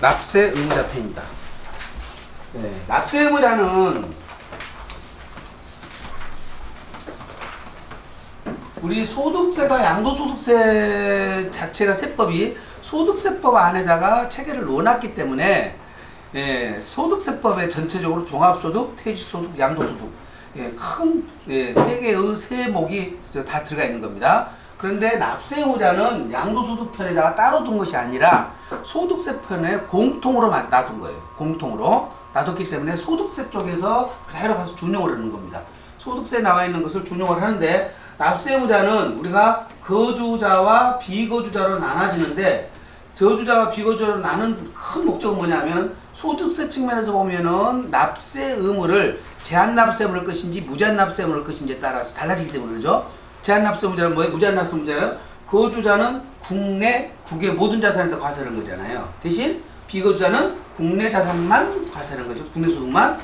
납세 의무자 편입니다. 네, 납세 의무자는 우리 소득세가 양도소득세 자체가 세법이 소득세법 안에다가 체계를 넣어놨기 때문에 소득세법에 전체적으로 종합소득, 퇴직소득, 양도소득 큰 세 개의 세목이 다 들어가 있는 겁니다. 그런데 납세 의무자는 양도소득 편에다가 따로 둔 것이 아니라 소득세 편에 공통으로 놔둔 거예요. 공통으로 놔뒀기 때문에 소득세 쪽에서 그대로 가서 준용을 하는 겁니다. 소득세에 나와 있는 것을 준용을 하는데 납세 의무자는 우리가 거주자와 비거주자로 나눠지는데 저주자와 비거주자로 나눈 큰 목적은 뭐냐면 소득세 측면에서 보면은 납세 의무를 제한 납세 의무를 할 것인지 무제한 납세 의무를 할 것인지에 따라서 달라지기 때문에 그러죠. 제한 납세 의무자는 뭐예요? 무제한 납세 의무자는 거주자는 국외 모든 자산에다 과세하는 거잖아요. 대신 비거주자는 국내 자산만 과세하는 거죠. 국내 소득만.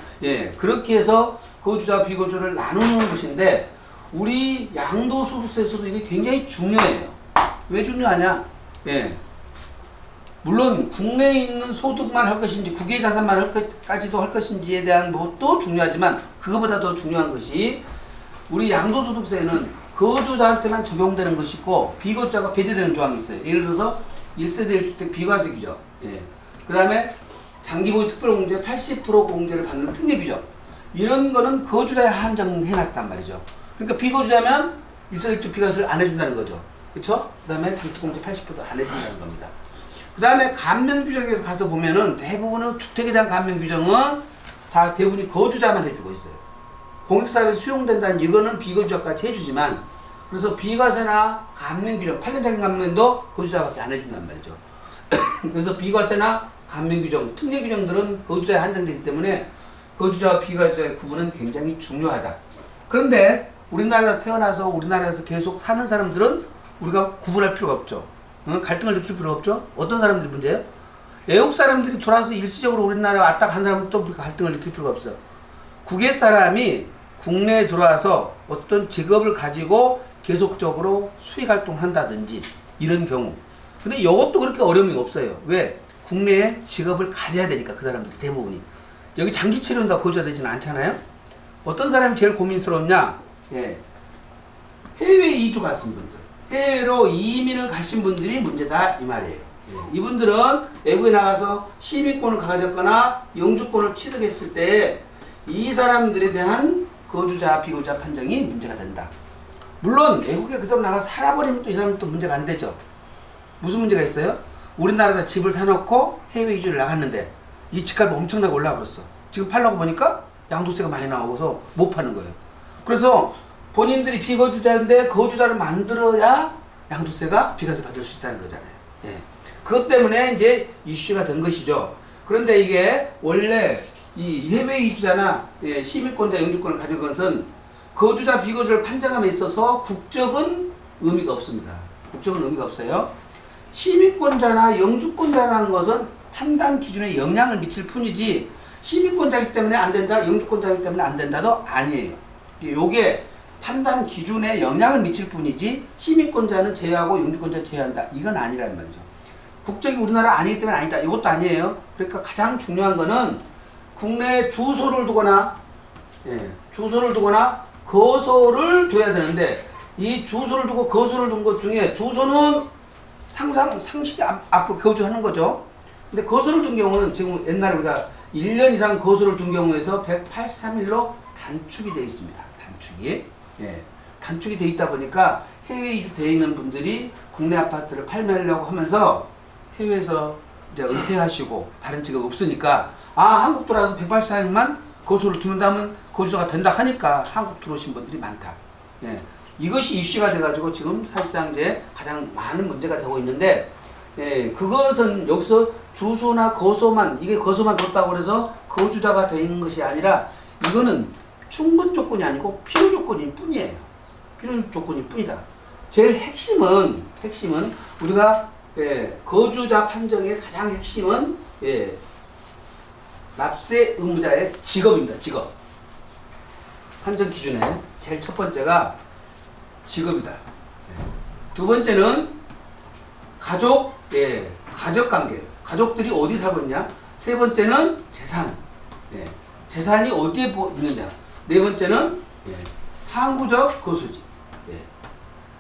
그렇게 해서 거주자와 비거주를 나누는 것인데 우리 양도소득세에서도 이게 굉장히 중요해요. 왜 중요하냐? 물론 국내에 있는 소득만 할 것인지 국외 자산만 까지도 할 것인지에 대한 것도 중요하지만 그거보다 더 중요한 것이 우리 양도소득세는 거주자한테만 적용되는 것이고 비거주자가 배제되는 조항이 있어요. 예를 들어서 1세대 1주택 비과세 규정, 그 다음에 장기보유 특별공제 80% 공제를 받는 특례규정, 이런 거는 거주자에 한정해놨단 말이죠. 그러니까 비거주자면 1세대 1주택 비과세를 안 해준다는 거죠. 그쵸? 그 다음에 장특공제 80%도 안 해준다는 겁니다. 그 다음에 감면규정에서 가서 보면은 대부분의 주택에 대한 감면규정은 다 대부분이 거주자만 해주고 있어요. 공익사업에서 수용된다는 이거는 비거주자까지 해주지만 그래서 비과세나 감면규정, 8년장기 감면도 거주자밖에 안 해준단 말이죠. 그래서 비과세나 감면규정, 특례규정들은 거주자에 한정되기 때문에 거주자와 비과세자의 구분은 굉장히 중요하다. 그런데 우리나라에서 태어나서 우리나라에서 계속 사는 사람들은 우리가 구분할 필요가 없죠. 갈등을 느낄 필요가 없죠. 어떤 사람들이 문제예요? 외국 사람들이 돌아와서 일시적으로 우리나라에 왔다 간 사람은 또 우리가 갈등을 느낄 필요가 없어요. 국외 사람이 국내에 들어와서 어떤 직업을 가지고 계속적으로 수익 활동을 한다든지 이런 경우. 근데 이것도 그렇게 어려움이 없어요. 왜? 국내에 직업을 가져야 되니까 그 사람들 대부분이. 여기 장기 체류한다고 거주가 되지는 않잖아요. 어떤 사람이 제일 고민스럽냐? 해외 이주 갔은 분들. 해외로 이민을 가신 분들이 문제다 이 말이에요. 이분들은 외국에 나가서 시민권을 가졌거나 영주권을 취득했을 때 이 사람들에 대한 거주자 비거주자 판정이 문제가 된다. 물론 외국에 그대로 나가 살아버리면 또 이 사람은 또 문제가 안 되죠. 무슨 문제가 있어요? 우리나라에다 집을 사놓고 해외 이주를 나갔는데 이 집값이 엄청나게 올라버렸어. 지금 팔려고 보니까 양도세가 많이 나오고서 못 파는 거예요. 그래서 본인들이 비거주자인데 거주자를 만들어야 양도세가 비과세 받을 수 있다는 거잖아요. 그것 때문에 이제 이슈가 된 것이죠. 그런데 이게 원래 이 해외 이주자나 시민권자 영주권을 가진 것은 거주자 비거주를 판정함에 있어서 국적은 의미가 없습니다. 국적은 의미가 없어요. 시민권자나 영주권자라는 것은 판단 기준에 영향을 미칠 뿐이지 시민권자이기 때문에 안 된다, 영주권자이기 때문에 안 된다도 아니에요. 요게 판단 기준에 영향을 미칠 뿐이지 시민권자는 제외하고 영주권자는 제외한다. 이건 아니란 말이죠. 국적이 우리나라 아니기 때문에 아니다. 이것도 아니에요. 그러니까 가장 중요한 거는 국내에 주소를 두거나 거소를 둬야 되는데 이 주소를 두고 거소를 둔 것 중에 주소는 상식이 앞으로 거주하는 거죠. 근데 거소를 둔 경우는 지금 옛날에 우리가 1년 이상 거소를 둔 경우에서 183일로 단축이 되어 있습니다. 단축이. 단축이 돼 있다 보니까 해외 이주 돼 있는 분들이 국내 아파트를 팔려고 하면서 해외에서 이제 은퇴하시고 다른 직업 없으니까 한국 돌아와서 184일만 거소를 두는다면 거주자가 된다 하니까 한국 들어오신 분들이 많다. 이것이 이슈가 돼가지고 지금 사실상 이제 가장 많은 문제가 되고 있는데 그것은 여기서 주소나 거소만 이게 거소만 뒀다고 그래서 거주자가 되는 것이 아니라 이거는 충분 조건이 아니고 필요 조건일 뿐이에요. 필요 조건일 뿐이다. 제일 핵심은 우리가 거주자 판정의 가장 핵심은 납세 의무자의 직업입니다. 직업. 판정 기준에 제일 첫 번째가 직업이다. 두 번째는 가족 관계. 가족들이 어디 살고 있냐. 세 번째는 재산. 예. 재산이 어디에 있느냐. 네 번째는 예. 항구적 거수지. 예.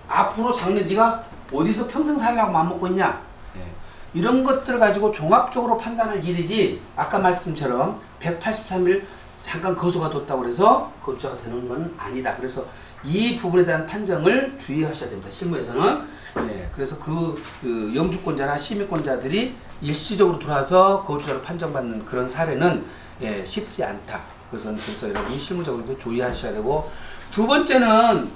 앞으로 장래 네가 어디서 평생 살려고 맘먹고 있냐. 예. 이런 것들을 가지고 종합적으로 판단할 일이지 아까 말씀처럼 183일 잠깐 거수가 뒀다고 해서 거주자가 되는 건 아니다. 그래서 이 부분에 대한 판정을 주의하셔야 됩니다. 실무에서는. 예, 그래서 그 영주권자나 시민권자들이 일시적으로 들어와서 거주자로 판정받는 그런 사례는 예, 쉽지 않다. 그래서 여러분이 실무적으로도 주의하셔야 되고, 두 번째는